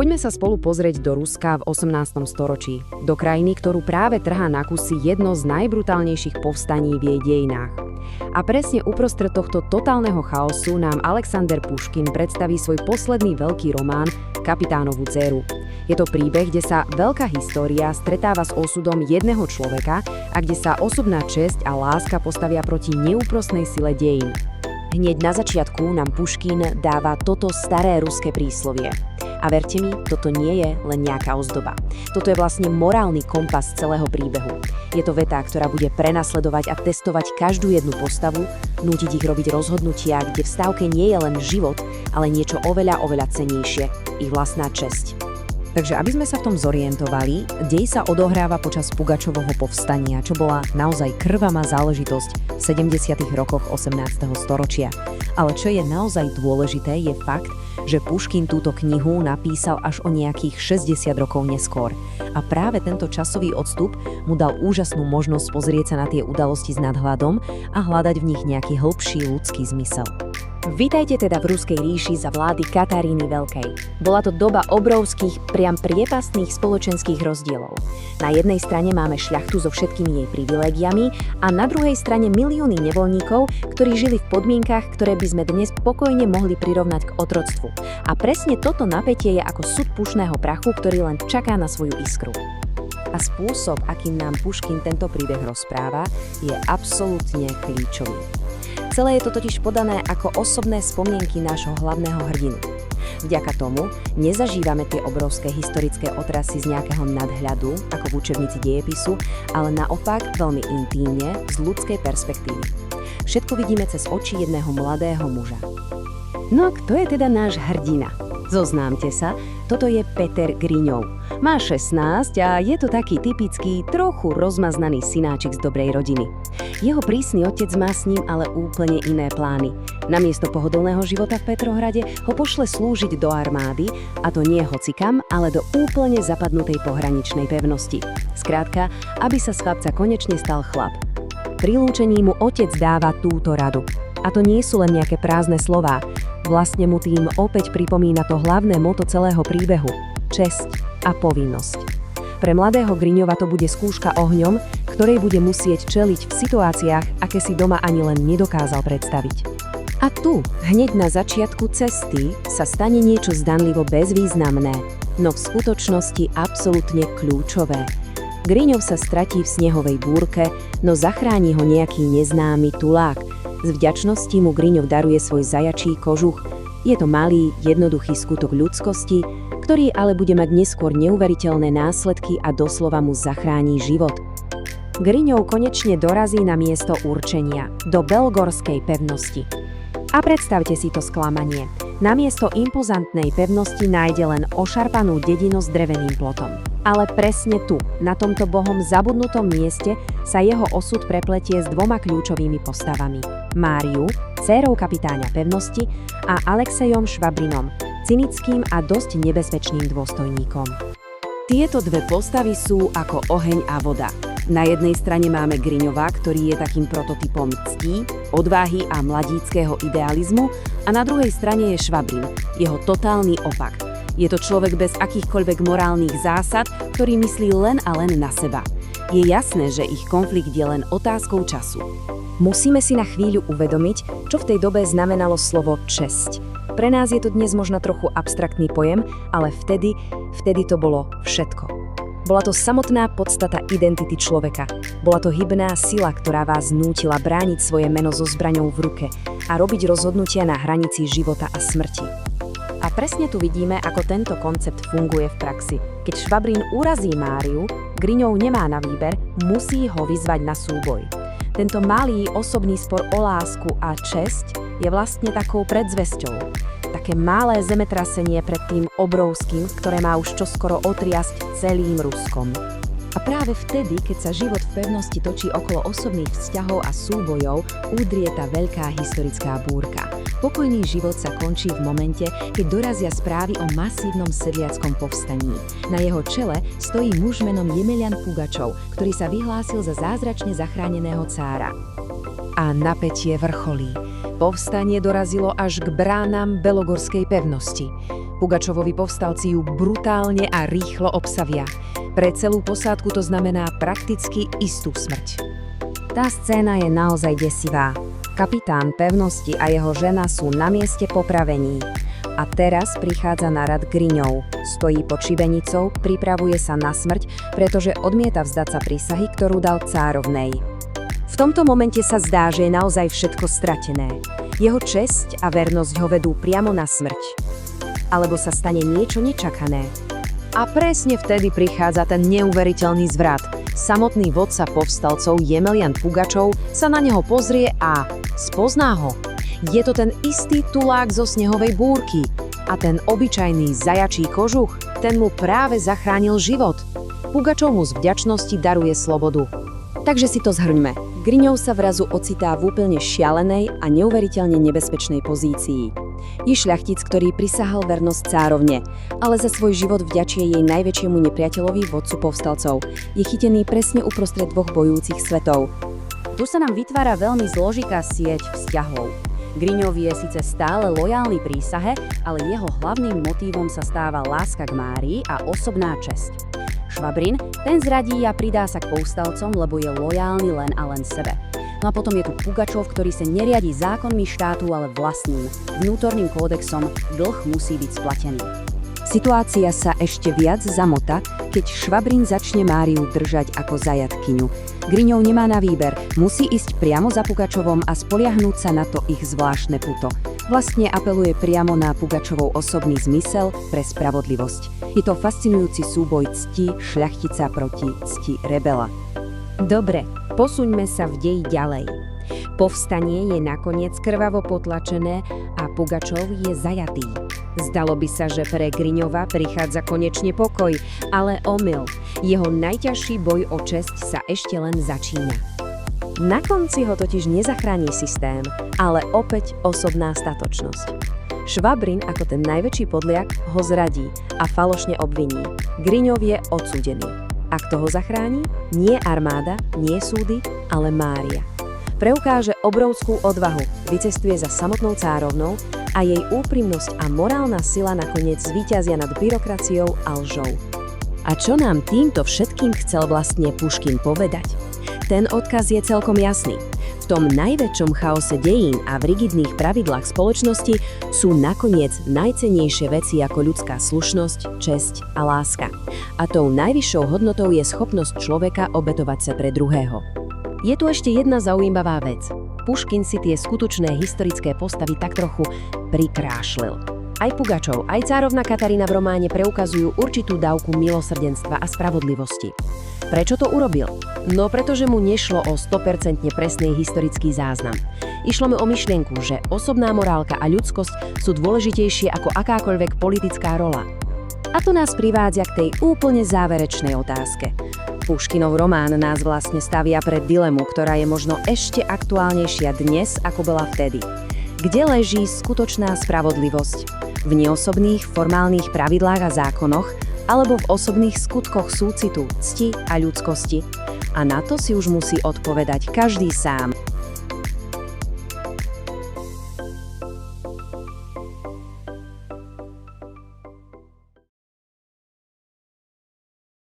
Poďme sa spolu pozrieť do Ruska v 18. storočí, do krajiny, ktorú práve trhá na kusy jedno z najbrutálnejších povstaní v jej dejinách. A presne uprostred tohto totálneho chaosu nám Alexander Puškin predstaví svoj posledný veľký román Kapitánovu dceru. Je to príbeh, kde sa veľká história stretáva s osudom jedného človeka a kde sa osobná česť a láska postavia proti neúprosnej sile dejín. Hneď na začiatku nám Puškin dáva toto staré ruské príslovie. A verte mi, toto nie je len nejaká ozdoba. Toto je vlastne morálny kompas celého príbehu. Je to veta, ktorá bude prenasledovať a testovať každú jednu postavu, nútiť ich robiť rozhodnutia, kde v stávke nie je len život, ale niečo oveľa cennejšie, ich vlastná česť. Takže aby sme sa v tom zorientovali, dej sa odohráva počas Pugačovho povstania, čo bola naozaj krvavá záležitosť v 70. rokoch 18. storočia. Ale čo je naozaj dôležité, je fakt, že Puškin túto knihu napísal až o nejakých 60 rokov neskôr. A práve tento časový odstup mu dal úžasnú možnosť pozrieť sa na tie udalosti s nadhľadom a hľadať v nich nejaký hĺbší ľudský zmysel. Vítajte teda v Ruskej ríši za vlády Kataríny Veľkej. Bola to doba obrovských, priam priepastných spoločenských rozdielov. Na jednej strane máme šľachtu so všetkými jej privilégiami a na druhej strane milióny nevoľníkov, ktorí žili v podmienkach, ktoré by sme dnes pokojne mohli prirovnať k otroctvu. A presne toto napätie je ako sud pušného prachu, ktorý len čaká na svoju iskru. A spôsob, akým nám Puškin tento príbeh rozpráva, je absolútne kľúčový. Celé je to totiž podané ako osobné spomienky nášho hlavného hrdinu. Vďaka tomu nezažívame tie obrovské historické otrasy z nejakého nadhľadu, ako v učebnici dejepisu, ale naopak veľmi intímne, z ľudskej perspektívy. Všetko vidíme cez oči jedného mladého muža. No a kto je teda náš hrdina? Zoznámte sa, toto je Peter Griňov. Má 16 a je to taký typický, trochu rozmaznaný synáčik z dobrej rodiny. Jeho prísny otec má s ním ale úplne iné plány. Namiesto pohodlného života v Petrohrade ho pošle slúžiť do armády, a to nie hocikam, ale do úplne zapadnutej pohraničnej pevnosti. Skrátka, aby sa z chlapca konečne stal chlap. Pri lúčení mu otec dáva túto radu. A to nie sú len nejaké prázdne slová. Vlastne mu tým opäť pripomína to hlavné moto celého príbehu – česť a povinnosť. Pre mladého Griňova to bude skúška ohňom, ktorej bude musieť čeliť v situáciách, aké si doma ani len nedokázal predstaviť. A tu, hneď na začiatku cesty, sa stane niečo zdanlivo bezvýznamné, no v skutočnosti absolútne kľúčové. Griňov sa stratí v snehovej búrke, no zachráni ho nejaký neznámy tulák. Z vďačnosti mu Griňov daruje svoj zajačí kožuch. Je to malý, jednoduchý skutok ľudskosti, ktorý ale bude mať neskôr neuveriteľné následky a doslova mu zachráni život. Griňov konečne dorazí na miesto určenia, do Belgorskej pevnosti. A predstavte si to sklamanie. Namiesto impozantnej pevnosti nájde len ošarpanú dedinu s dreveným plotom. Ale presne tu, na tomto bohom zabudnutom mieste, sa jeho osud prepletie s dvoma kľúčovými postavami. Máriu, dcérou kapitána pevnosti, a Alexejom Švabrinom, cynickým a dosť nebezpečným dôstojníkom. Tieto dve postavy sú ako oheň a voda. Na jednej strane máme Griňova, ktorý je takým prototypom ctí, odvahy a mladíckeho idealizmu, a na druhej strane je Švabrin, jeho totálny opak. Je to človek bez akýchkoľvek morálnych zásad, ktorý myslí len a len na seba. Je jasné, že ich konflikt je len otázkou času. Musíme si na chvíľu uvedomiť, čo v tej dobe znamenalo slovo česť. Pre nás je to dnes možno trochu abstraktný pojem, ale vtedy to bolo všetko. Bola to samotná podstata identity človeka. Bola to hybná sila, ktorá vás nútila brániť svoje meno so zbraňou v ruke a robiť rozhodnutia na hranici života a smrti. A presne tu vidíme, ako tento koncept funguje v praxi. Keď Švabrin urazí Máriu, Griňov nemá na výber, musí ho vyzvať na súboj. Tento malý osobný spor o lásku a česť je vlastne takou predzvesťou. Také malé zemetrasenie pred tým obrovským, ktoré má už čoskoro otriasť celým Ruskom. A práve vtedy, keď sa život v pevnosti točí okolo osobných vzťahov a súbojov, udrie tá veľká historická búrka. Pokojný život sa končí v momente, keď dorazia správy o masívnom sedliackom povstaní. Na jeho čele stojí muž menom Jemelian Pugačov, ktorý sa vyhlásil za zázračne zachráneného cára. A napätie vrcholí. Povstanie dorazilo až k bránam Belogorskej pevnosti. Pugačovovi povstalci ju brutálne a rýchlo obsavia. Pre celú posádku to znamená prakticky istú smrť. Tá scéna je naozaj desivá. Kapitán pevnosti a jeho žena sú na mieste popravení. A teraz prichádza na rad Griňov. Stojí pod šibenicou, pripravuje sa na smrť, pretože odmieta vzdať sa prísahy, ktorú dal cárovnej. V tomto momente sa zdá, že je naozaj všetko stratené. Jeho česť a vernosť ho vedú priamo na smrť. Alebo sa stane niečo nečakané. A presne vtedy prichádza ten neuveriteľný zvrat. Samotný vodca povstalcov Jemelian Pugačov sa na neho pozrie a spozná ho. Je to ten istý tulák zo snehovej búrky. A ten obyčajný zajačí kožuch, ten mu práve zachránil život. Pugačov mu z vďačnosti daruje slobodu. Takže si to zhrňme. Griňov sa vrazu ocitá v úplne šialenej a neuveriteľne nebezpečnej pozícii. Je šľachtic, ktorý prisahal vernosť cárovne, ale za svoj život vďačie jej najväčšiemu nepriateľovi vodcu povstalcov. Je chytený presne uprostred dvoch bojujúcich svetov. Tu sa nám vytvára veľmi zložitá sieť vzťahov. Griňov je síce stále lojálny prísahe, ale jeho hlavným motívom sa stáva láska k Márii a osobná česť. Švabrin, ten zradí a pridá sa k povstalcom, lebo je lojálny len a len sebe. No a potom je tu Pugačov, ktorý sa neriadi zákonmi štátu, ale vlastným, vnútorným kódexom, dlh musí byť splatený. Situácia sa ešte viac zamota, keď Švabrin začne Máriu držať ako zajatkyňu. Griňov nemá na výber, musí ísť priamo za Pugačovom a spoliahnuť sa na to ich zvláštne puto. Vlastne apeluje priamo na Pugačovov osobný zmysel pre spravodlivosť. Je to fascinujúci súboj cti šľachtica proti cti rebela. Dobre, posuňme sa v deji ďalej. Povstanie je nakoniec krvavo potlačené a Pugačov je zajatý. Zdalo by sa, že pre Griňova prichádza konečne pokoj, ale omyl. Jeho najťažší boj o česť sa ešte len začína. Na konci ho totiž nezachráni systém, ale opäť osobná statočnosť. Švabrin ako ten najväčší podliak ho zradí a falošne obviní. Griňov je odsúdený. A kto ho zachráni? Nie armáda, nie súdy, ale Mária. Preukáže obrovskú odvahu, vycestuje za samotnou cárovnou a jej úprimnosť a morálna sila nakoniec zvíťazia nad byrokraciou a lžou. A čo nám týmto všetkým chcel vlastne Puškin povedať? Ten odkaz je celkom jasný. V tom najväčšom chaose dejín a v rigidných pravidlách spoločnosti sú nakoniec najcennejšie veci ako ľudská slušnosť, česť a láska. A tou najvyššou hodnotou je schopnosť človeka obetovať sa pre druhého. Je tu ešte jedna zaujímavá vec. Puškin si tie skutočné historické postavy tak trochu prikrášlil. Aj Pugačov, aj cárovna Katarína v románe preukazujú určitú dávku milosrdenstva a spravodlivosti. Prečo to urobil? No pretože mu nešlo o 100% presný historický záznam. Išlo mu o myšlienku, že osobná morálka a ľudskosť sú dôležitejšie ako akákoľvek politická rola. A to nás privádza k tej úplne záverečnej otázke. Puškinov román nás vlastne stavia pred dilemu, ktorá je možno ešte aktuálnejšia dnes, ako bola vtedy. Kde leží skutočná spravodlivosť? V neosobných formálnych pravidlách a zákonoch, alebo v osobných skutkoch súcitu, cti a ľudskosti? A na to si už musí odpovedať každý sám.